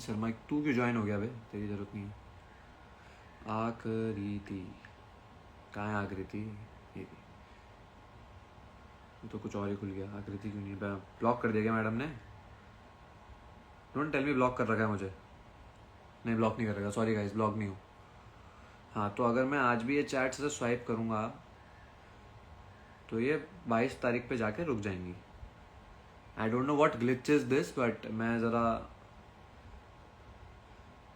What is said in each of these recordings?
शर्मा तू क्यों ज्वाइन हो गया बे, तेरी जरूरत नहीं है। आकृति कहाँ है आकृति? ये तो कुछ और ही खुल गया। आकृति क्यों नहीं? ब्लॉक कर दिया क्या मैडम ने? डोंट टेल मी ब्लॉक कर रखा है मुझे। नहीं ब्लॉक नहीं कर रखा, सॉरी गाइस, ब्लॉक नहीं हूँ। हाँ तो अगर मैं आज भी ये चैट से स्वाइप करूँगा तो ये 22 तारीख पे जाके रुक जाएंगी। I don't know what glitch is this, but मैं ज़रा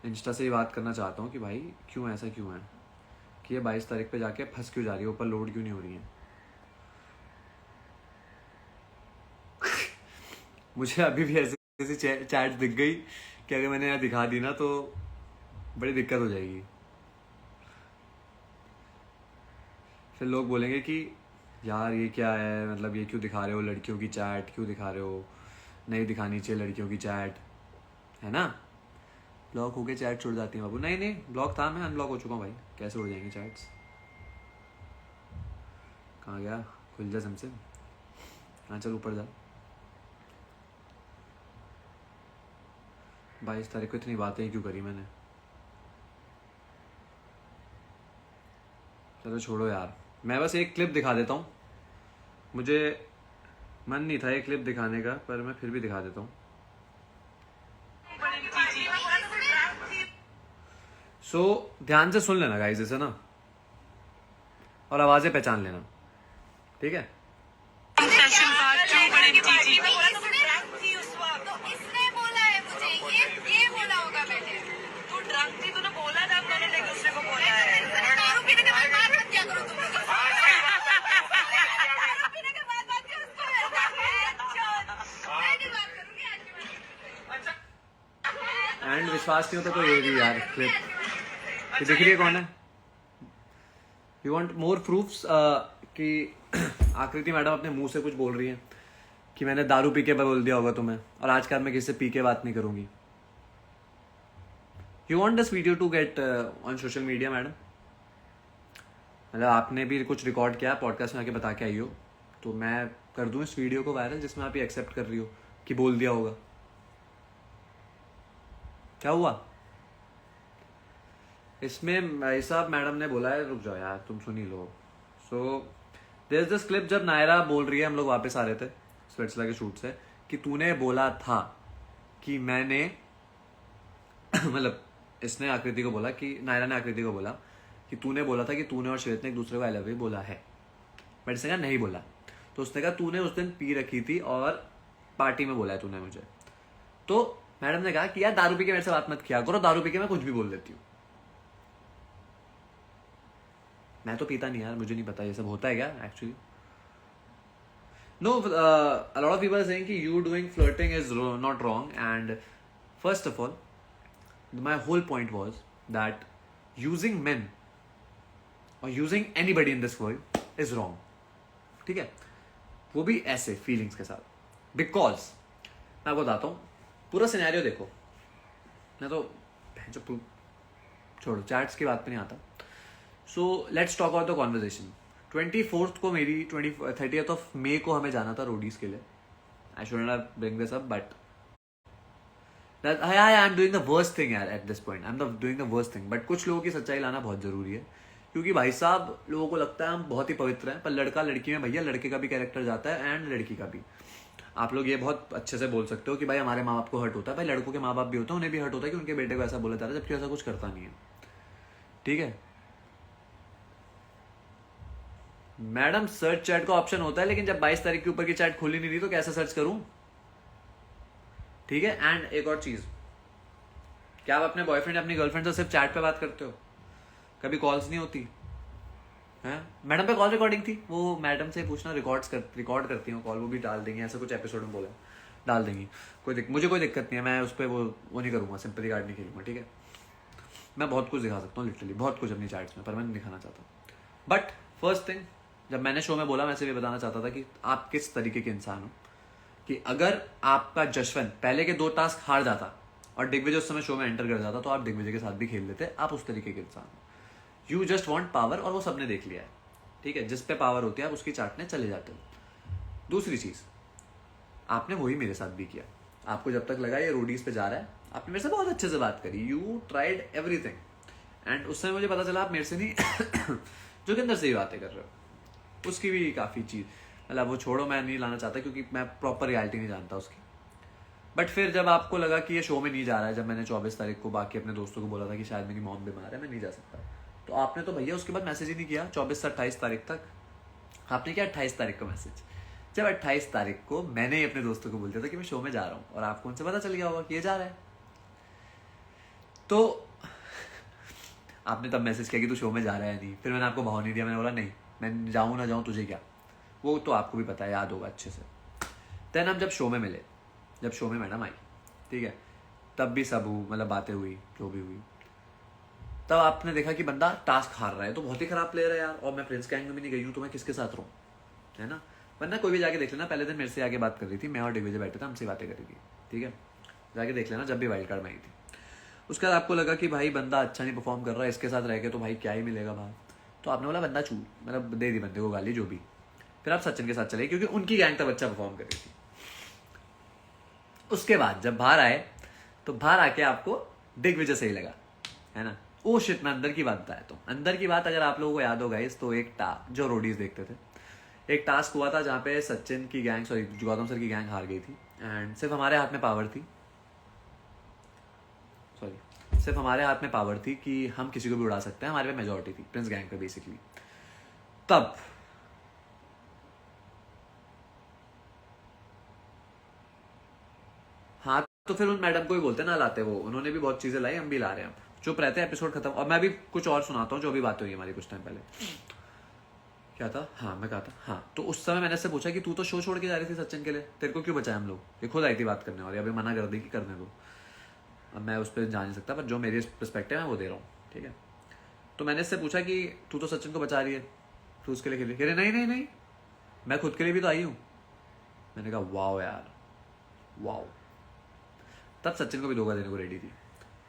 इंस्टा से ही बात करना चाहता हूँ कि भाई क्यों ऐसा क्यों है कि ये 22 तारीख पे जाके फंस क्यों जा रही है, ऊपर लोड क्यों नहीं हो रही है। मुझे अभी भी ऐसी चैट दिख गई कि अगर मैंने यहाँ दिखा दी ना तो बड़ी दिक्कत हो जाएगी। फिर लोग बोलेंगे कि यार ये क्या है, मतलब ये क्यों दिखा रहे हो, लड़कियों की चैट क्यों दिखा रहे हो, नहीं दिखानी चाहिए लड़कियों की चैट, है ना। ब्लॉक हो गए चैट छुड़ जाती है बाबू। नहीं नहीं ब्लॉक था, मैं अनब्लॉक हो चुका हूँ भाई, कैसे उड़ जाएंगे चैट्स। कहाँ गया? खुल जा समसे। हाँ चल ऊपर जा। 22 तारीख को इतनी बातें क्यों करी मैंने। चलो छोड़ो यार, मैं बस एक क्लिप दिखा देता हूँ। मुझे मन नहीं था ये क्लिप दिखाने का, पर मैं फिर भी दिखा देता हूँ। सो ध्यान से सुन लेना गाइस इसे ना, और आवाजें पहचान लेना, ठीक है। एंड विश्वास नहीं होता तो ये भी यार क्लिप ये दिख रही है कौन है। यू वांट मोर प्रूफ्स कि आकृति मैडम अपने मुंह से कुछ बोल रही है कि मैंने दारू पी के बोल दिया होगा तुम्हें, और आज मैं किसी से पी के बात नहीं करूंगी। You want this video to get on social media madam? मतलब आपने भी कुछ रिकॉर्ड किया, पॉडकास्ट में आके बता के आई हो, तो मैं कर दूं इस वीडियो को वायरल जिसमें आप ये एक्सेप्ट कर रही हो कि बोल दिया होगा। क्या हुआ इसमें? ऐसा मैडम ने बोला है, रुक जाओ यार तुम सुन ही लो। So there is this clip जब नायरा बोल रही है, हम लोग वापस आ रहे थे स्वेट्सला के शूट से, कि तूने बोला था कि मैंने मतलब इसने आकृति को बोला कि नायरा ने आकृति को बोला कि तूने बोला था कि तूने और श्वेत ने एक दूसरे को आई लव यू बोला है, बट इसने कहा नहीं बोला। तो उसने कहा तूने उस दिन पी रखी थी और पार्टी में बोला है तूने मुझे। तो मैडम ने कहा कि यार दारू पी के मेरे से बात मत किया करो, दारू पी के मैं कुछ भी बोल देती हूँ। मैं तो पीता नहीं यार, मुझे नहीं पता ये सब होता है क्या actually. No a lot of people are saying कि you doing flirting is not wrong, and first of all my whole point was that using men or using anybody in this world is wrong, ठीक है, वो भी ऐसे feelings के साथ। Because मैं आपको बताता हूँ पूरा सिनेरियो देखो, मैं तो छोड़ो चैट्स की बात पे नहीं आता। So let's talk about the conversation. 24th को मेरी 30th ऑफ मे को हमें जाना था रोडीज के लिए। I should not bring this up, but I am doing the worst thing यार at this point, I am doing the worst thing. But कुछ लोगों की सच्चाई लाना बहुत जरूरी है, क्योंकि भाई साहब लोगों को लगता है हम बहुत ही पवित्र हैं, पर लड़का लड़की में भैया लड़के का भी कैरेक्टर जाता है एंड लड़की का भी। आप लोग ये बहुत अच्छे से बोल सकते हो कि भाई हमारे माँ बाप को हर्ट होता है, भाई लड़कों के माँ बाप भी होते हैं, उन्हें भी हर्ट होता है कि उनके बेटे को ऐसा बोला जा रहा है, जबकि ऐसा कुछ करता नहीं है, ठीक है। मैडम सर्च चैट का ऑप्शन होता है, लेकिन जब 22 तारीख के ऊपर की चैट खुली नहीं रही तो कैसे सर्च करूं, ठीक है। एंड एक और चीज, क्या आप अपने बॉयफ्रेंड अपनी गर्लफ्रेंड से सिर्फ चैट पे बात करते हो? कभी कॉल्स नहीं होती हैं? मैडम पे कॉल रिकॉर्डिंग थी, वो मैडम से पूछना, रिकॉर्ड करती हूँ कॉल, वो भी डाल देंगे, ऐसा कुछ एपिसोड में बोला डाल देंगी, मुझे कोई दिक्कत नहीं है, मैं उस पर वो नहीं करूंगा, सिंपैथी कार्ड नहीं खेलूंगा, ठीक है। मैं बहुत कुछ दिखा सकता हूँ, लिटरली बहुत कुछ अपनी चैट्स में, पर मैं नहीं दिखाना चाहता। बट फर्स्ट थिंग, जब मैंने शो में बोला, मैं सिर्फ ये बताना चाहता था कि आप किस तरीके के इंसान हो, कि अगर आपका जशवंत पहले के 2 टास्क हार जाता और दिग्विजय उस समय शो में एंटर कर जाता तो आप दिग्विजय के साथ भी खेल लेते। आप उस तरीके के इंसान हो, यू जस्ट वांट पावर, और वो सबने देख लिया है, ठीक है। जिस पे पावर होती है आप उसकी चाटने चले जाते हो। दूसरी चीज, आपने वही मेरे साथ भी किया। आपको जब तक लगा ये रोडीज पे जा रहा है, आपने मेरे से बहुत अच्छे से बात करी, यू ट्राइड एवरीथिंग, एंड उस समय मुझे पता चला आप मेरे से नहीं जोगिंदर से ही बातें कर रहे हो। उसकी भी काफ़ी चीज़, मतलब वो छोड़ो, मैं नहीं लाना चाहता क्योंकि मैं प्रॉपर रियलिटी नहीं जानता उसकी। बट फिर जब आपको लगा कि ये शो में नहीं जा रहा है, जब मैंने 24 तारीख को बाकी अपने दोस्तों को बोला था कि शायद मेरी मॉम बीमार है, मैं नहीं जा सकता, तो आपने तो भैया उसके बाद मैसेज ही नहीं किया 24 से 28 तारीख तक। आपने किया 28 तारीख को मैसेज, जब 28 तारीख को मैंने ही अपने दोस्तों को बोल दिया था कि मैं शो में जा रहा हूँ, और आपको उनसे पता चल गया होगा कि ये जा रहा है, तो आपने तब मैसेज किया कि तू शो में जा रहा है नहीं। फिर मैंने आपको भाव नहीं दिया, मैंने बोला नहीं, मैं जाऊँ ना जाऊँ तुझे क्या, वो तो आपको भी पता है, याद होगा अच्छे से। देन हम जब शो में मिले, जब शो में मैडम आई, ठीक है, तब भी सब मतलब बातें हुई, जो भी हुई, तब आपने देखा कि बंदा टास्क हार रहा है, तो बहुत ही खराब प्लेयर है यार, और मैं प्रिंस गैंग में भी नहीं गई हूँ, तो मैं किसके साथ रहूँ, है ना। वरना कोई भी जाके देख लेना, पहले दिन मेरे से आगे बात कर रही थी, मैं और दिग्विजय बैठे थे, हमसे बातें कर रही थी, ठीक है, जाके देख लेना जब भी वाइल्ड कार्ड में आई थी। उसके बाद आपको लगा कि भाई बंदा अच्छा नहीं परफॉर्म कर रहा है, इसके साथ रह के तो भाई क्या ही मिलेगा बाहर, तो आपने बोला बंदा चूल, मतलब दे दी बंदे को गाली, जो भी। फिर आप सचिन के साथ चले क्योंकि उनकी गैंग तब अच्छा परफॉर्म कर रही थी। उसके बाद जब बाहर आए, तो बाहर आके आपको दिग्विजय सही लगा, है ना। ओ शिट, मैं अंदर की बात बताया, तो अंदर की बात अगर आप लोगों को याद हो गाइस, तो एक जो रोडीज देखते थे, एक टास्क हुआ था जहाँ पे सचिन की गैंग, सॉरी गौतम सर की गैंग हार गई थी, एंड सिर्फ हमारे हाथ में पावर थी, सॉरी सिर्फ हमारे हाथ में पावर थी कि हम किसी को भी उड़ा सकते हैं, हमारे पे मेजोरिटी थी प्रिंस गैंग पे बेसिकली। तब हाँ, तो फिर उन मैडम को भी बोलते ना लाते, वो उन्होंने भी बहुत चीजें लाई, हम भी ला रहे हैं, चुप रहते हैं, एपिसोड खत्म। और मैं भी कुछ और सुनाता हूँ जो भी बातें हुई हमारी कुछ टाइम पहले। क्या था, हाँ मैं कहा था, हाँ तो उस समय मैंने से पूछा कि तू तो शो छोड़ के जा रही थी सचिन के लिए, तेरे को क्यों बचाया हम लोग, ये खुद आई थी बात करने, और अभी मना कर दी कि करने दो। अब मैं उस पर जा नहीं सकता, पर जो मेरी पर्सपेक्टिव है वो दे रहा हूँ, ठीक है। तो मैंने इससे पूछा कि तू तो सचिन को बचा रही है, तू उसके लिए खेली, कह रही नहीं नहीं नहीं, मैं खुद के लिए भी तो आई हूँ। मैंने कहा वाओ यार, वाओ। तब सचिन को भी धोखा देने को रेडी थी,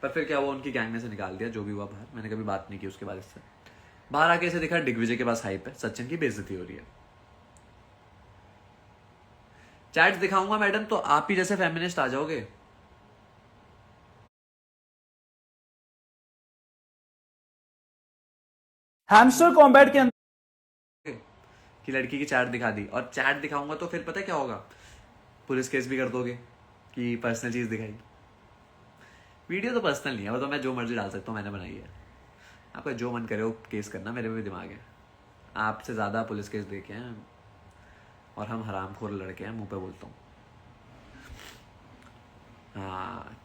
पर फिर क्या, वो उनकी गैंग में से निकाल दिया, जो भी हुआ बाहर, मैंने कभी बात नहीं की उसके बाद इससे। बाहर आके ऐसे देखा दिग्विजय के पास हाइप है, सचिन की बेइज्जती हो रही है। चैट्स दिखाऊंगा मैडम, तो आप ही जैसे फेमिनिस्ट आ जाओगे। हैमस्टर कॉम्बैट के अंदर कि लड़की की चैट दिखा दी, और चैट दिखाऊंगा तो फिर पता है क्या होगा, पुलिस केस भी कर दोगे कि पर्सनल चीज दिखाई। वीडियो तो पर्सनल नहीं है, वो तो मैं जो मर्जी डाल सकता हूँ, मैंने बनाई है, आपका जो मन करे वो केस करना, मेरे में भी दिमाग है। आपसे ज्यादा पुलिस केस देखे हैं, और हम हरामखोर लड़के हैं, मुंह पे बोलता हूँ। हाँ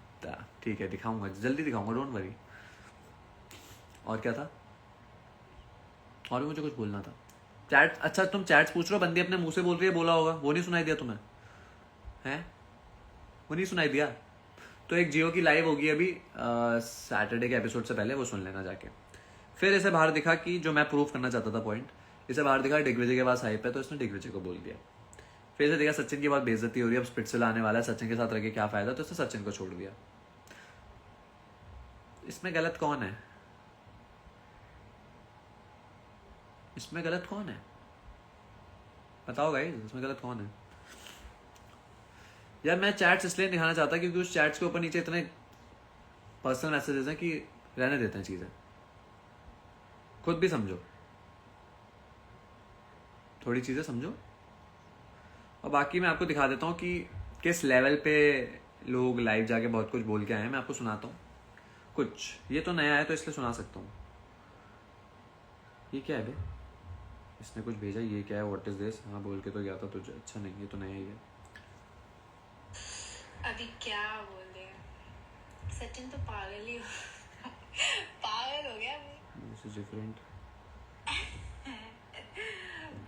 ठीक है, दिखाऊंगा, जल्दी दिखाऊंगा, डोंट वरी। और क्या था, और भी मुझे कुछ बोलना था। चैट, अच्छा तुम चैट्स पूछ रहे हो, बंदी अपने मुंह से बोल रही है, बोला होगा, वो नहीं सुनाई दिया तुम्हें, हैं, वो नहीं सुनाई दिया। तो एक जियो की लाइव होगी अभी सैटरडे के एपिसोड से पहले, वो सुन लेना जाके। फिर इसे बाहर दिखा कि जो मैं प्रूव करना चाहता था पॉइंट, इसे बाहर दिखा दिग्विजय के पास हाइप है, तो इसने दिग्विजय को बोल दिया। फिर इसे देखा सचिन की बात बेइज्जती हो रही है, अब स्पिट्सविल आने वाला है, सचिन के साथ रह के क्या फायदा, तो इसने सचिन को छोड़ दिया। इसमें गलत कौन है, इसमें गलत कौन है, बताओ गाइस, इसमें गलत कौन है। यार मैं चैट्स इसलिए दिखाना चाहता क्योंकि उस चैट्स के ऊपर नीचे इतने पर्सनल मैसेजेस हैं कि रहने देते हैं चीजें, खुद भी समझो, थोड़ी चीजें समझो। और बाकी मैं आपको दिखा देता हूँ कि किस लेवल पे लोग लाइव जाके बहुत कुछ बोल के आए हैं, मैं आपको सुनाता हूँ कुछ। ये तो नया है तो इसलिए सुना सकता हूँ। ये क्या है बे, इसने कुछ भेजा, ये क्या है, व्हाट इज दिस, हाँ बोल के तो गया था तुझे, अच्छा नहीं ये तो नया ही है। अभी क्या बोल रहे हैं, सचिन तो पागल ही पागल हो गया दिस इज डिफरेंट।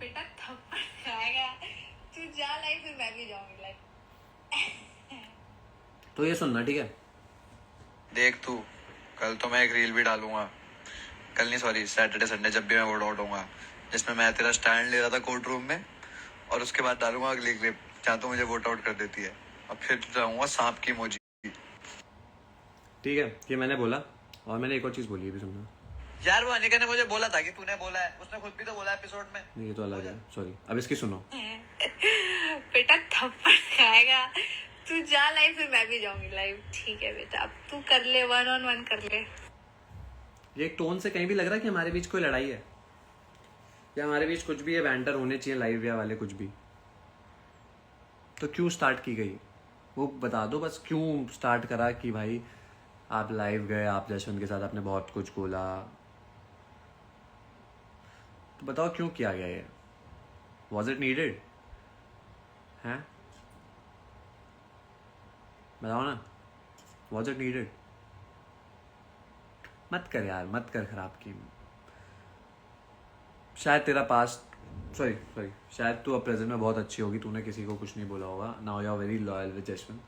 बेटा थप्पड़ खाएगा, तू जा लाइफ, फिर मैं भी जाऊंगी लाइफ। तो ये सुनना, ठीक है। देख तू, कल तो मैं एक रील भी डालूंगा, कल नहीं सॉरी सैटरडे संडे जब भी मैं वोट आउट होऊंगा, जिसमें मैं तेरा स्टैंड ले रहा था कोर्ट रूम में, और उसके बाद डालूंगा अगली क्लिप जहाँ तो मुझे वोट आउट कर देती है, और फिर जाऊंगा सांप की इमोजी। ठीक है, ये मैंने बोला, और मैंने एक और चीज बोली है भी, सुनना। यार वो अनिका ने मुझे बोला था कि तूने बोला है, उसने खुद भी तो बोला एपिसोड में। नहीं ये तो अलग है, सॉरी, अब इसकी सुनो। बेटा थप्पड़ खाएगा, तू जा लाइव फिर मैं भी जाऊंगी लाइव। ठीक है बेटा, अब तू कर ले, 1-on-1 कर ले। ये एक टोन से कहीं भी लग रहा है कि हमारे बीच कोई लड़ाई है या हमारे बीच कुछ भी है, बैंटर होने चाहिए लाइव या वाले कुछ भी। तो क्यों स्टार्ट की गई वो बता दो बस, क्यों स्टार्ट करा कि भाई आप लाइव गए, आप जशवंत के साथ आपने बहुत कुछ बोला, तो बताओ क्यों किया गया ये? Was it needed? हैं बताओ ना, वॉज इट नीडेड? मत कर यार, मत कर खराब की। शायद तेरा पास्ट शायद तू अब प्रेजेंट में बहुत अच्छी होगी, तूने किसी को कुछ नहीं बोला होगा, now you are very loyal with Jashwant.